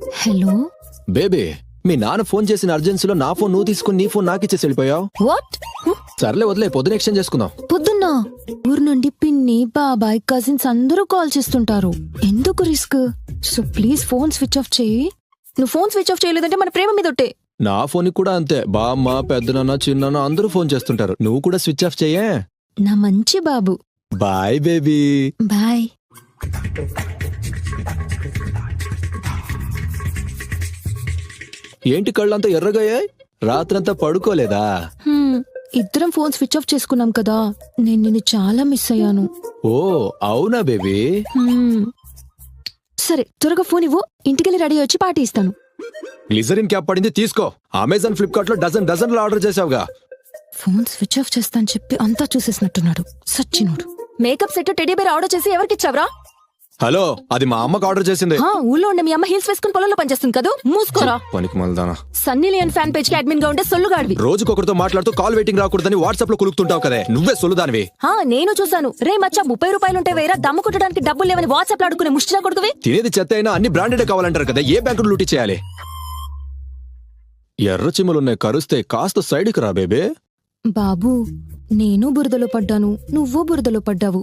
Hello baby, మీ నాన్న phone చేసిన అర్జెన్సీలో నా ఫోన్ నువ్వు తీసుకుని నీ ఫోన్ నాకు ఇచ్చేసి వెళ్ళిపోయావు. వాట్? సర్లే వదిలే, పొద్దున ఎక్స్చేంజ్ చేసుకుందాం. పొద్దున్న ఊరు నుండి పిన్ని బాబాయ్ కజిన్స్ అందరూ కాల్ చేస్తుంటారు. ఎందుకు risk? So please phone switch of చేయి. నువ్వు ఫోన్ స్విచ్ ఆఫ్ చేయలేదంటే మన ప్రేమ మీద ఒట్టే. నా ఫోన్ కూడా అంతే, బామ్మ పెద్దనాన్న చిన్నాన్న అందరూ ఫోన్ చేస్తుంటారు. నువ్వు కూడా స్విచ్ ఆఫ్ చెయ్యే. నా మంచి బాబు. Bye baby. బాయ్. ఏంటి కళ్ళంతా ఎర్రగయ్యాయి? రాత్రంతా పడుకోలేదా? ఇద్దరం ఫోన్ స్విచ్ ఆఫ్ చేసుకున్నాం కదా, నేను నిన్ను చాలా మిస్ అయ్యాను. ఓ అవునా బేబీ? సరే త్వరగా ఫోన్ ఇవ్వు, ఇంటికెళ్ళి రెడీ వచ్చి పార్టీ ఇస్తాను. గ్లిజరిన్ క్యాప్ పడింది, తీసుకో. అమెజాన్ ఫ్లిప్కార్ట్ లో డజన్లు ఆర్డర్ చేసావుగా. ఫోన్ స్విచ్ ఆఫ్ చేస్తాను చెప్పి అంతా చూసేసినట్టున్నాడు సచ్చినోడు. Makeup set teddy bear order చేసి ఎవరికిచ్చావరా? హలో, అది మా అమ్మకు ఆర్డర్ చేసింది. ఊళ్ళో ఉండే మీ అమ్మ హీల్స్ వేసుకుని పొలంలో పనిచేస్తుంది కదా, మూసుకోరా. పనికి మల్దానా. సన్నీ లియోన్ ఫ్యాన్ పేజ్ కి అడ్మిన్ గా ఉండే సొల్లుగాడివి. రోజుకొకరితో మాట్లాడుతూ కాల్ వెయిటింగ్ రాకూడదని వాట్సాప్ లో కులుకుతుంటావు కదే, నువ్వే సొల్లుదానివి. నేను చూసాను. రే మచ్చా 30 రూపాయలుంటే వేరా, దమ్ము కొట్టడానికి డబ్బులు లేవని వాట్సాప్ లో అడుకునే ముష్టినా కొడుకువి. తినేది చెత్త అయినా అన్ని బ్రాండెడ్ కావాలంటారు కదా, ఏ బ్యాంకులు లూటీ చేయాలి? ఎర్ర చిమ్మలున్నాయి, కరుస్తే కాస్త సైడ్కి రా బేబే. బాబు, నేను బురదలో పడ్డాను, నువ్వు బురదలో పడ్డావు.